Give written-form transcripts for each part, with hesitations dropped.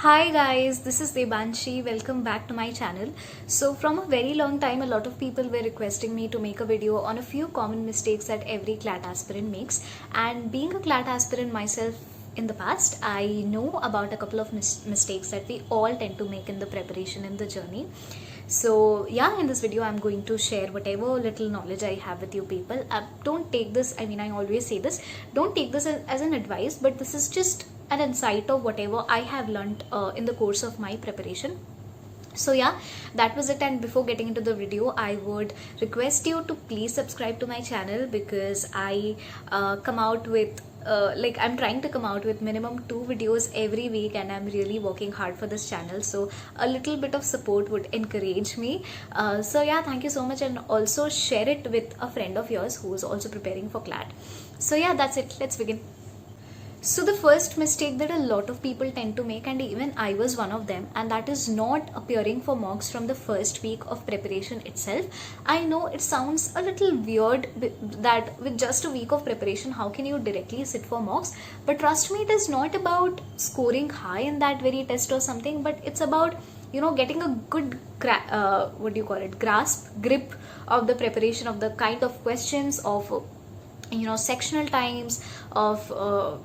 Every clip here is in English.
Hi guys, this is Debanshi. Welcome back to my channel. So from a very long time, a lot of people were requesting me to make a video on a few common mistakes that every CLAT aspirant makes. And being a CLAT aspirant myself in the past, I know about a couple of mistakes that we all tend to make in the preparation and the journey. So yeah, in this video I'm going to share whatever little knowledge I have with you people. Don't take this, I always say this, don't take this as an advice, but this is just an insight of whatever I have learned in the course of my preparation. So yeah, that was it. And before getting into the video, I would request you to please subscribe to my channel, because I come out with I'm trying to come out with minimum 2 videos every week, and I'm really working hard for this channel, so a little bit of support would encourage me. So yeah, thank you so much, and also share it with a friend of yours who is also preparing for CLAT. So yeah, that's it. Let's begin. So the first mistake that a lot of people tend to make, and even I was one of them, and that is not appearing for mocks from the first week of preparation itself. I know it sounds a little weird that with just a week of preparation, how can you directly sit for mocks? But trust me, it is not about scoring high in that very test or something, but it's about getting a good grip of the preparation, of the kind of questions, of sectional times, of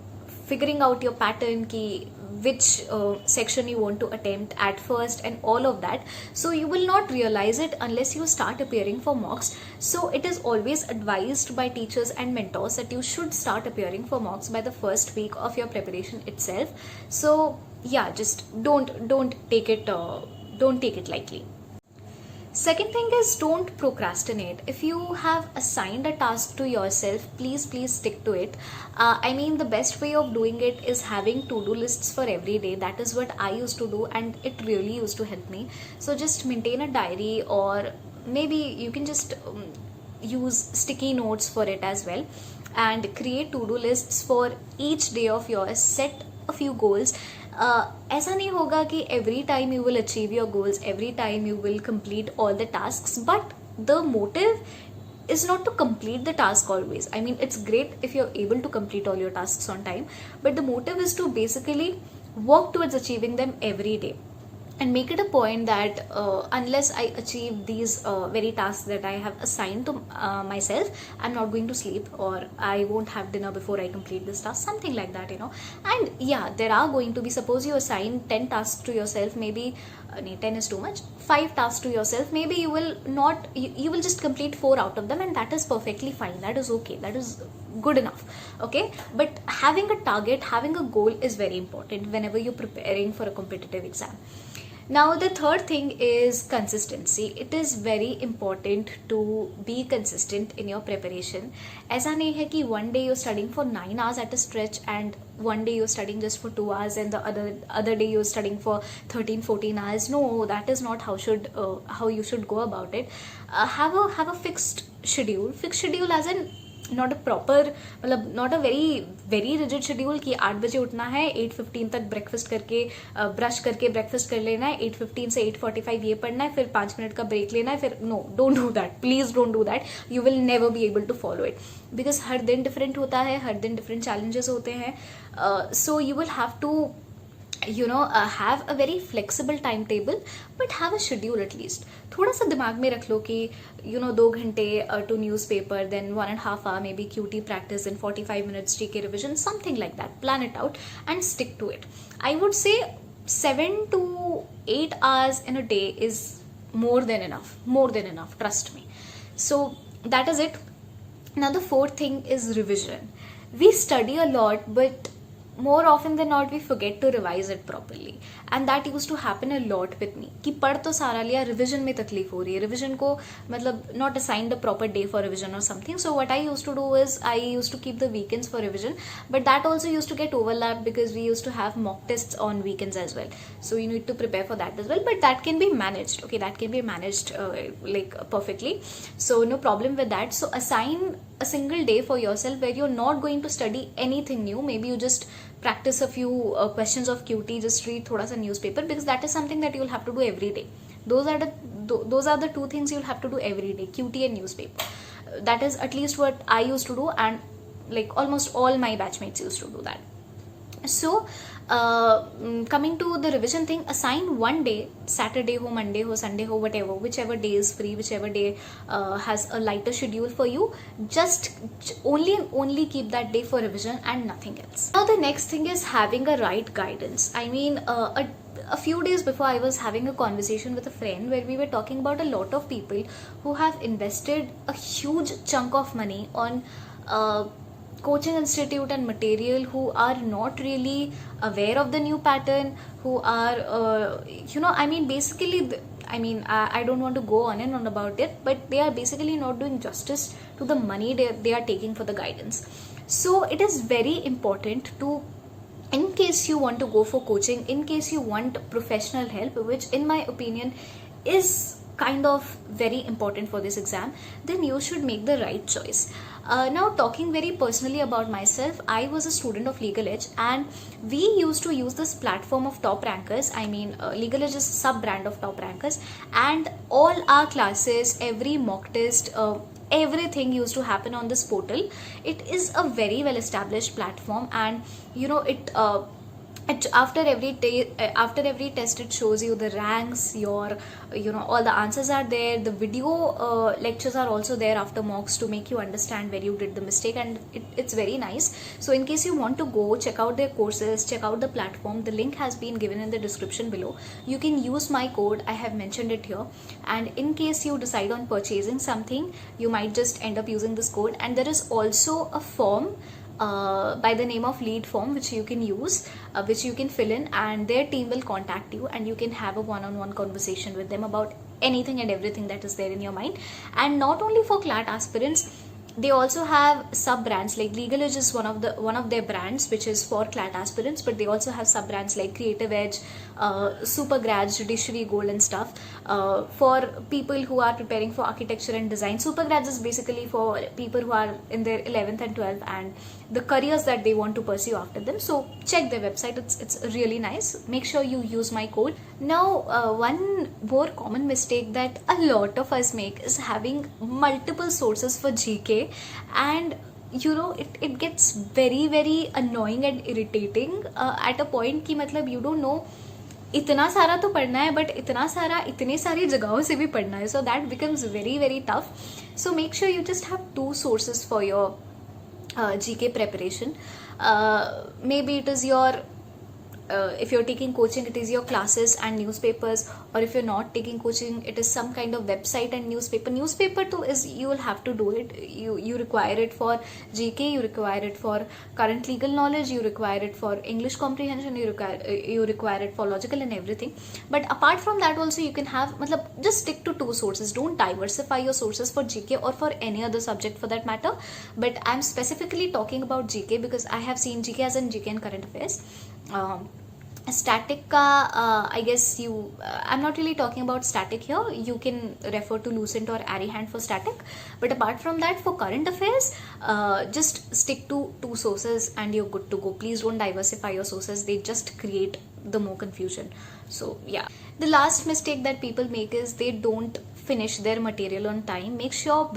figuring out your pattern key, which section you want to attempt at first, and all of that. So you will not realize it unless you start appearing for mocks. So it is always advised by teachers and mentors that you should start appearing for mocks by the first week of your preparation itself. So yeah, just don't take it lightly. Second thing is, don't procrastinate. If you have assigned a task to yourself, please stick to it. The best way of doing it is having to-do lists for every day. That is what I used to do, and it really used to help me. So just maintain a diary, or maybe you can just use sticky notes for it as well, and create to-do lists for each day of yours. Set a few goals. ऐसा नहीं होगा कि every time you will achieve your goals, every time you will complete all the tasks, but the motive is not to complete the task always. It's great if you're able to complete all your tasks on time, but the motive is to basically work towards achieving them every day. And make it a point that unless I achieve these very tasks that I have assigned to myself, I'm not going to sleep, or I won't have dinner before I complete this task, something like that. And yeah, there are going to be, suppose you assign 10 tasks to yourself, maybe 10 is too much, 5 tasks to yourself, maybe you will not, you will just complete 4 out of them, and that is perfectly fine. That is okay, that is good enough. Okay, but having a target, having a goal is very important whenever you're preparing for a competitive exam. Now the third thing is consistency. It is very important to be consistent in your preparation. ऐसा नहीं है कि one day you're studying for 9 hours at a stretch, and one day you're studying just for 2 hours, and the other day you're studying for 13-14 hours. No, that is not how you should go about it. Have a fixed schedule. Fixed schedule as in not a proper, not a very rigid schedule कि 8 बजे उठना है, 8:15 तक breakfast करके brush करके breakfast कर लेना है, 8:15 से 8:45 ये पढ़ना है, फिर 5 मिनट का ब्रेक लेना है, फिर no, don't do that, please don't do that. You will never be able to follow it, because हर दिन डिफरेंट होता है, हर दिन डिफरेंट चैलेंजेस होते हैं. So you will have to have a very flexible timetable, but have a schedule at least. थोड़ा सा दिमाग में रख लो कि 2 घंटे to newspaper, then 1.5 hour maybe QT practice, and 45 minutes GK revision, something like that. Plan it out and stick to it. I would say 7 to 8 hours in a day is more than enough, trust me. So that is it. Now the fourth thing is revision. We study a lot, but more often than not we forget to revise it properly, and that used to happen a lot with me कि पढ़ तो सारा लिया, revision में तकलीफ हो रही है, रिविजन को not assigned a proper day for revision or something. So what I used to do is I used to keep the weekends for revision, but that also used to get overlapped because we used to have mock tests on weekends as well. So you need to prepare for that as well, but that can be managed. Okay, that can be managed perfectly, so no problem with that. So assign a single day for yourself where you're not going to study anything new. Maybe you just practice a few questions of QT, just read thoda sa newspaper, because that is something that you'll have to do every day. Those are the 2 things you'll have to do every day, QT and newspaper. That is at least what I used to do, and almost all my batchmates used to do that. So Coming to the revision thing, assign one day, Saturday ho, Monday ho, Sunday ho, whatever, whichever day is free, whichever day has a lighter schedule for you. Just only keep that day for revision and nothing else. Now the next thing is having a right guidance. I mean, a few days before, I was having a conversation with a friend where we were talking about a lot of people who have invested a huge chunk of money on coaching institute and material, who are not really aware of the new pattern, who are I mean, basically I don't want to go on and on about it, but they are basically not doing justice to the money they are taking for the guidance. So it is very important to, in case you want to go for coaching, in case you want professional help, which in my opinion is kind of very important for this exam, then you should make the right choice. Now, talking very personally about myself, I was a student of Legal Edge, and we used to use this platform of Top Rankers. I mean, Legal Edge is a sub brand of Top Rankers, and all our classes, every mock test, everything used to happen on this portal. It is a very well established platform, and after every test it shows you the ranks, your all the answers are there, the video lectures are also there after mocks to make you understand where you did the mistake, and it's very nice. So in case you want to go check out their courses, check out the platform, the link has been given in the description below. You can use my code, I have mentioned it here, and in case you decide on purchasing something, you might just end up using this code. And there is also a form by the name of lead form, which you can use, which you can fill in, and their team will contact you, and you can have a one-on-one conversation with them about anything and everything that is there in your mind. And not only for CLAT aspirants, they also have sub brands. Like Legal Edge is one of their brands, which is for CLAT aspirants, but they also have sub brands like Creative Edge, Super Grads, Judiciary Gold and stuff, for people who are preparing for architecture and design. Super Grads is basically for people who are in their 11th and 12th and the careers that they want to pursue after them. So check their website, it's really nice. Make sure you use my code. Now, one more common mistake that a lot of us make is having multiple sources for GK, and it gets very annoying and irritating at a point कि मतलब you don't know, इतना सारा तो पढ़ना है, but इतने सारी जगहों से भी पढ़ना है, so that becomes very tough. So make sure you just have two sources for your GK preparation. Maybe it is your if you're taking coaching, it is your classes and newspapers, or if you're not taking coaching, it is some kind of website and newspaper too. Is you will have to do it. You require it for GK, you require it for current legal knowledge, you require it for English comprehension, you require it for logical and everything. But apart from that also, you can have, just stick to two sources. Don't diversify your sources for GK or for any other subject for that matter. But I'm specifically talking about GK because I have seen GK as in GK and current affairs. Static ka, I guess I'm not really talking about static here. You can refer to Lucent or Arihant for static. But apart from that, for current affairs, just stick to two sources and you're good to go. Please don't diversify your sources. They just create the more confusion. So yeah. The last mistake that people make is they don't finish their material on time. Make sure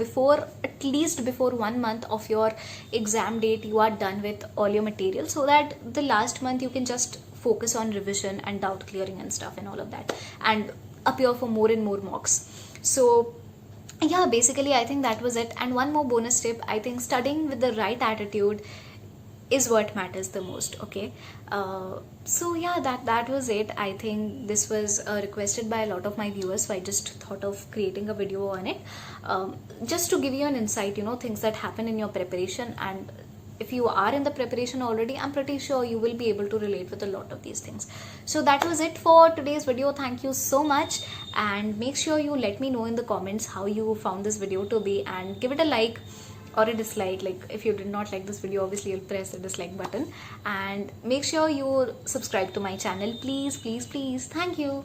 at least before 1 month of your exam date, you are done with all your material, so that the last month you can just focus on revision and doubt clearing and stuff and all of that, and appear for more and more mocks. So yeah, basically I think that was it. And one more bonus tip, I think studying with the right attitude is what matters the most. Okay, so yeah, that was it. I think this was requested by a lot of my viewers, so I just thought of creating a video on it, just to give you an insight, things that happen in your preparation. And if you are in the preparation already, I'm pretty sure you will be able to relate with a lot of these things. So that was it for today's video. Thank you so much, and make sure you let me know in the comments how you found this video to be, and give it a like or a dislike. Like, if you did not like this video, obviously you'll press the dislike button, and make sure you subscribe to my channel, please. Thank you.